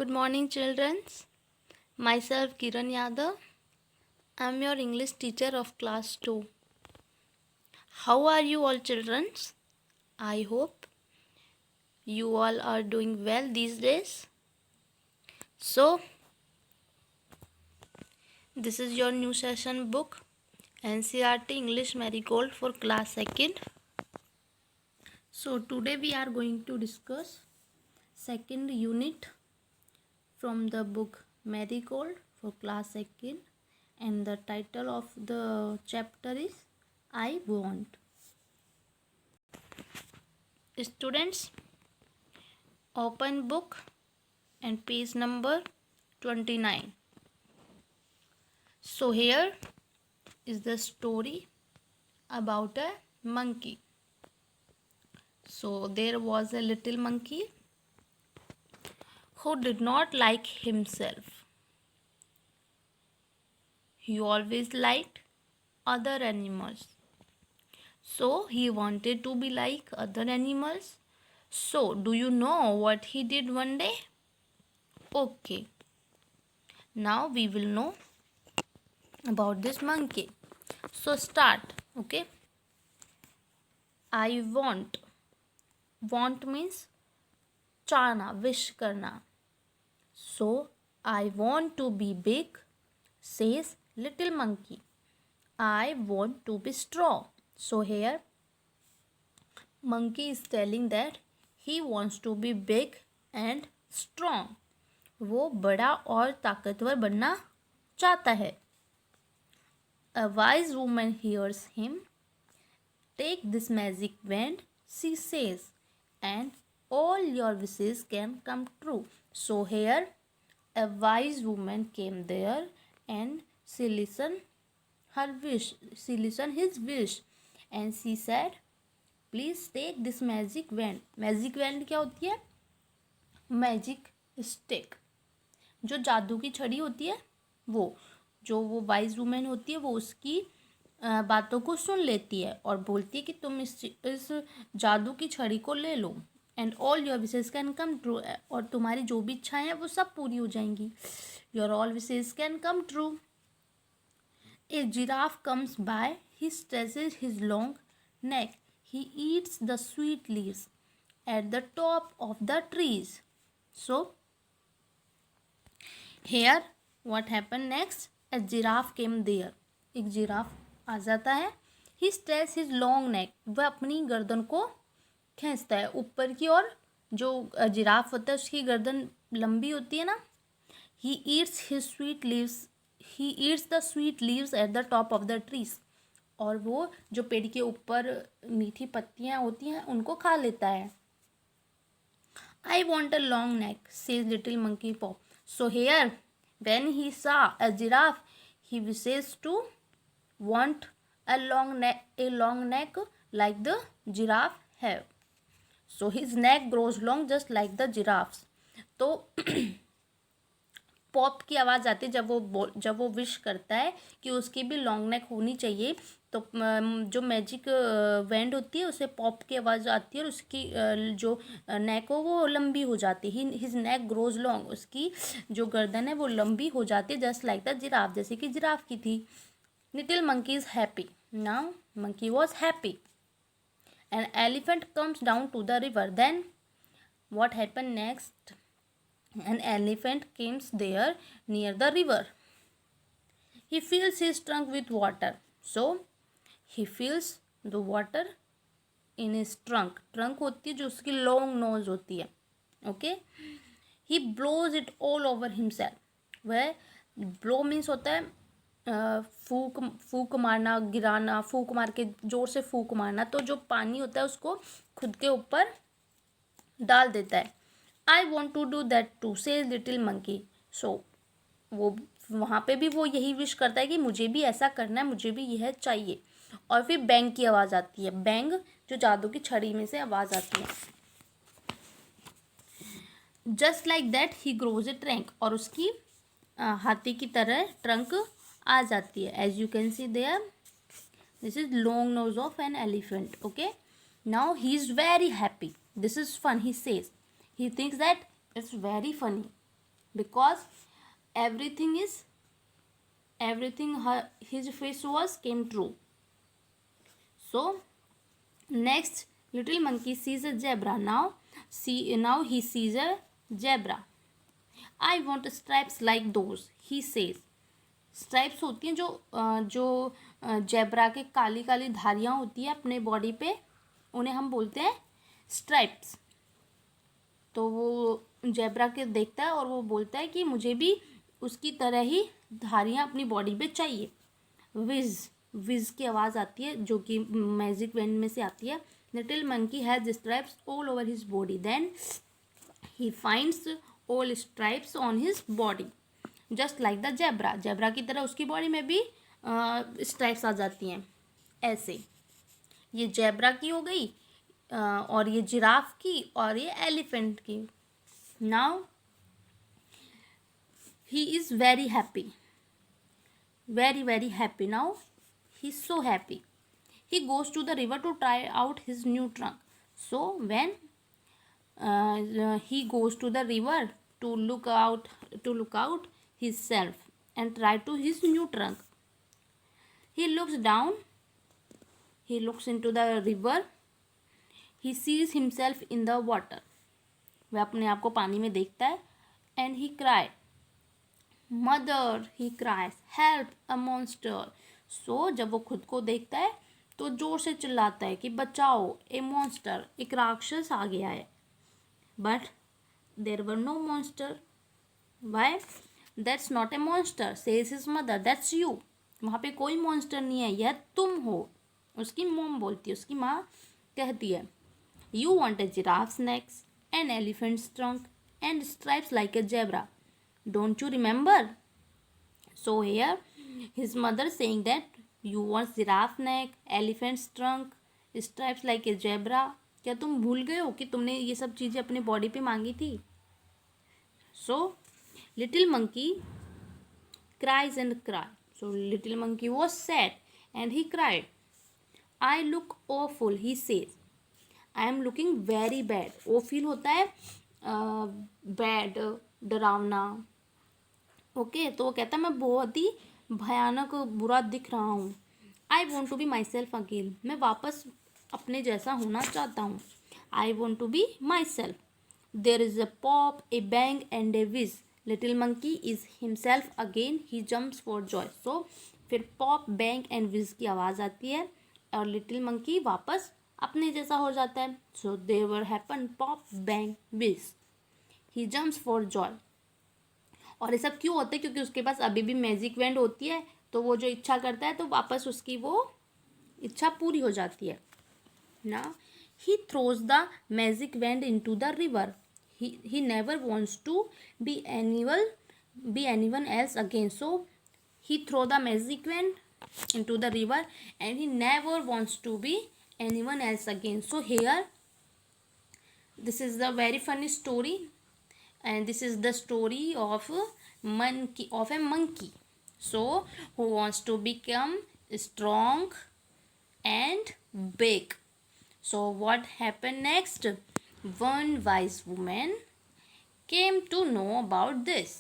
Good morning, children. Myself Kiran Yadav. I am your English teacher of class 2. How are you all, children? I hope you all are doing well these days. So, this is your new session book, NCERT English Marigold for class 2nd. So, today we are going to discuss second unit from the book Marigold for class 2nd, and the title of the chapter is I Want. Students, open book and page number 29. So here is the story about a monkey. So there was a little monkey who did not like himself. He always liked other animals. So he wanted to be like other animals. So do you know what he did one day? Okay, now we will know about this monkey. So start. Okay, I want. Want means चाहना, wish करना. So I want to be big, says little monkey. I want to be strong. So here monkey is telling that he wants to be big and strong. वो बड़ा और ताकतवर बनना चाहता है. A wise woman hears him. Take this magic wand, she says, and all your wishes can come true. So here a wise woman came there and she listened her wish. She listened his wish and she said, please take this magic wand. Magic wand क्या होती है? Magic stick, जो जादू की छड़ी होती है वो. जो वो वाइज वुमेन होती है वो उसकी बातों को सुन लेती है और बोलती है कि तुम इस जादू की छड़ी को ले लो. And all your wishes can come true. और तुम्हारी जो भी इच्छाएं हैं वो सब पूरी हो जाएंगी. Your all wishes can come true. A giraffe comes by. He stretches his long neck. He eats the sweet leaves at the top of the trees. So here what happen next? A giraffe came there. एक giraffe आ जाता है. He stretch his long neck. वह अपनी गर्दन को खींचता है ऊपर की ओर. जो जिराफ होता है उसकी गर्दन लंबी होती है ना. He eats his sweet leaves. He eats the sweet leaves at the top of the trees. और वो जो पेड़ के ऊपर मीठी पत्तियां होती हैं उनको खा लेता है. I want a long neck, says little monkey paw. So here, when he saw a giraffe, he wishes to want a long neck like the giraffe have. So his neck grows long just like the giraffe's. तो pop की आवाज़ आती है जब वो wish करता है कि उसकी भी लॉन्ग नेक होनी चाहिए. तो जो मैजिक वैंड होती है उसे पॉप की आवाज़ आती है और उसकी जो नेक हो वो लंबी हो जाती है. His neck grows long. उसकी जो गर्दन है वो लंबी हो जाती है जस्ट लाइक द जिराफ, जैसे कि जिराफ की थी. Little monkey is happy. Now monkey was happy. An elephant comes down to the river. Then what happen next? An elephant comes there near the river. He fills his trunk with water. So he fills the water in his trunk. Trunk होती है जो उसकी long nose होती है. Okay. He blows it all over himself. वह blow means होता है फूक मारना, गिराना. फूक मार के जोर से फूक मारना. तो जो पानी होता है उसको खुद के ऊपर डाल देता है. I want to do that too, says little monkey. So वो वहाँ पे भी वो यही विश करता है कि मुझे भी ऐसा करना है, मुझे भी यह चाहिए. और फिर बैंग की आवाज़ आती है. बैंग जो जादू की छड़ी में से आवाज़ आती है. Just like that he grows a trunk. और उसकी हाथी की तरह ट्रंक आ जाती है. As you can see there, this is long nose of an elephant. Okay, now he is very happy. This is fun, he says. He thinks that it's very funny. because everything is his face was came true. So next, little monkey sees a zebra. Now he sees a zebra. I want stripes like those, he says. Stripes होती हैं जो zebra के काली काली धारियाँ होती है अपने body पे, उन्हें हम बोलते हैं स्ट्राइप्स. तो वो जेब्रा के देखता है और वो बोलता है कि मुझे भी उसकी तरह ही धारियाँ अपनी बॉडी पे चाहिए. विज विज की आवाज़ आती है जो कि मैजिक वैंड में से आती है. Little monkey has stripes all over his body. Then he finds all stripes on his body just like the zebra. Zebra की तरह उसकी बॉडी में भी स्ट्राइप्स आ जाती हैं ऐसे. ये जेब्रा की हो गई और ये जिराफ की और ये एलिफेंट की. Now he is very happy, very very happy. Now he's so happy. He goes to the river to try out his new trunk. So when he goes to the river to look out himself and try to his new trunk, he looks down, he looks into the river, he sees himself in the water. वह अपने आप को पानी में देखता है. And he cried, mother, he cries, help, a monster. So जब वो खुद को देखता है तो जोर से चिल्लाता है कि बचाओ, ए मॉन्स्टर, एक राक्षस आ गया है. But there were no monster. Why? That's not a monster, says his mother. That's you. वहाँ पे कोई मॉन्स्टर नहीं है, यह तुम हो. उसकी मॉम बोलती है, उसकी माँ कहती है, you want a giraffe necks, an elephant's trunk and stripes like a zebra. Don't you remember? So here his mother saying that you want giraffe neck, elephant's trunk, stripes like a zebra. क्या तुम भूल गए हो कि तुमने ये सब चीज़ें अपने बॉडी पे मांगी थी? So little monkey cries and cry. So little monkey was sad and he cried. I look awful, he says. I am looking very bad. वो फील होता है बैड, डरावना. ओके तो वो कहता है मैं बहुत ही भयानक बुरा दिख रहा हूँ. I want to be myself again. मैं वापस अपने जैसा होना चाहता हूँ. I want to be myself. There is a pop, a bang and a whizz. Little monkey is himself again. He jumps for joy. So फिर pop, bang and Vij की आवाज़ आती है और लिटिल मंकी वापस अपने जैसा हो जाता है. So there happen pop, bang, whizz. He jumps for joy. और ये सब क्यों होता है? क्योंकि उसके पास अभी भी मैजिक वैंड होती है, तो वो जो इच्छा करता है तो वापस उसकी वो इच्छा पूरी हो जाती है ना. He throws the magic wand into the river. He never wants to be anyone else again. So he throw the magic wand into the river and he never wants to be anyone else again. So here this is the very funny story. And this is the story of a monkey so who wants to become strong and big. So what happened next? One wise woman came to know about this.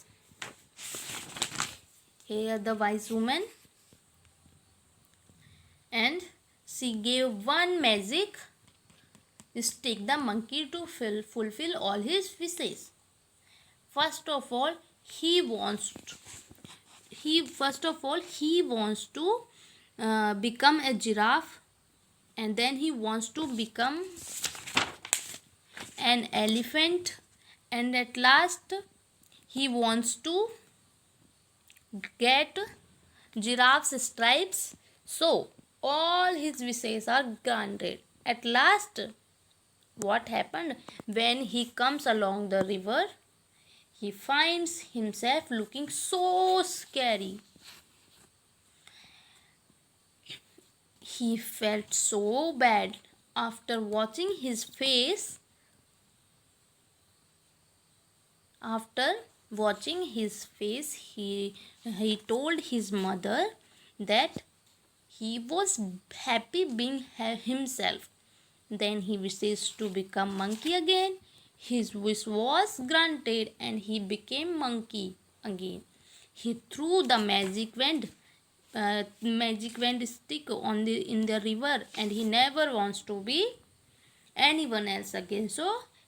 Here the wise woman, and she gave one magic stick the monkey to fulfill all his wishes. First of all, he wants to become a giraffe, and then he wants to become an elephant, and at last he wants to get giraffe's stripes. So all his wishes are granted. At last, what happened? When he comes along the river, he finds himself looking so scary. He felt so bad after watching his face. He told his mother that he was happy being himself. Then he wishes to become monkey again. His wish was granted and he became monkey again. He threw the magic wand stick on the in the river, and he never wants to be anyone else again. So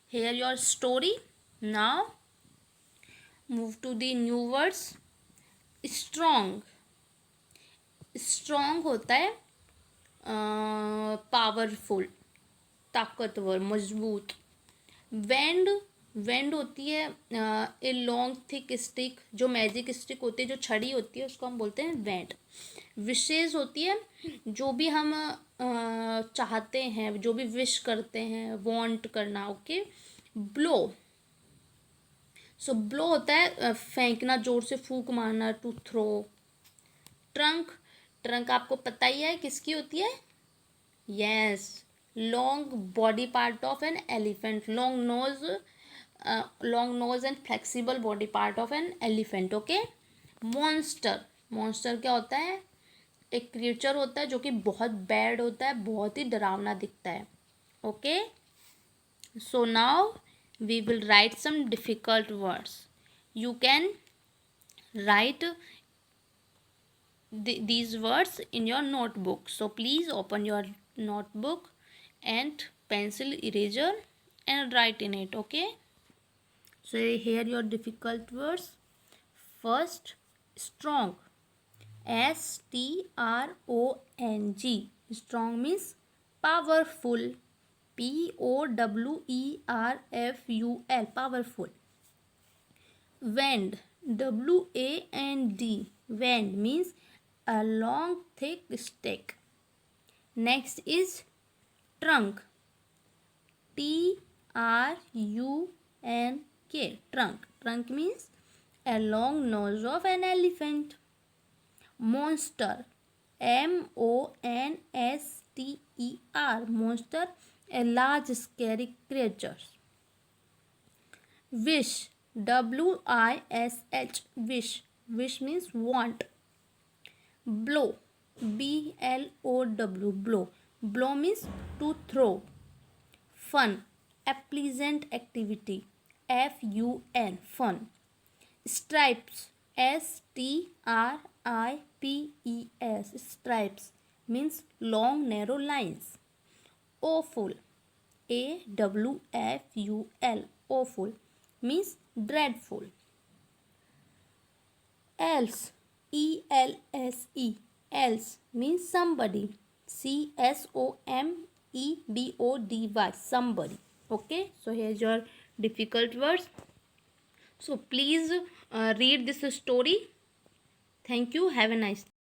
here your story. Now move to the new words. Strong. Strong होता है powerful, ताकतवर, मजबूत. वेंड, वेंड होती है a long thick stick. जो magic stick होती है, जो छड़ी होती है, उसको हम बोलते हैं वेंड. विशेष होती है जो भी हम चाहते हैं, जो भी विश करते हैं, वांट करना. ओके. ब्लो. सो ब्लो होता है फेंकना, जोर से फूंक मारना, टू थ्रो. ट्रंक, ट्रंक आपको पता ही है किसकी होती है. Yes, long body part of an elephant. Long nose and flexible body part of an elephant. Okay. Monster, monster क्या होता है? एक क्रिएचर होता है जो कि बहुत बैड होता है, बहुत ही डरावना दिखता है. Okay. So now we will write some difficult words. You can write these words in your notebook. So please open your notebook and pencil, eraser, and write in it. Okay. So here your difficult words. First, strong. strong. Strong means powerful. powerful. Powerful. Wand. wand. Wand means a long thick stick. Next is trunk. trunk. Trunk. Trunk means a long nose of an elephant. Monster. monster. Monster, a large scary creature. Wish. wish. Wish means want. Blow. blow. Blow. Blow means to throw. Fun. A pleasant activity. fun. Fun. Stripes. stripes. Stripes means long narrow lines. Awful. awful. Awful means dreadful. Else. else means somebody. somebody. Somebody. Okay. So here's your difficult words. So please read this story. Thank you. Have a nice day.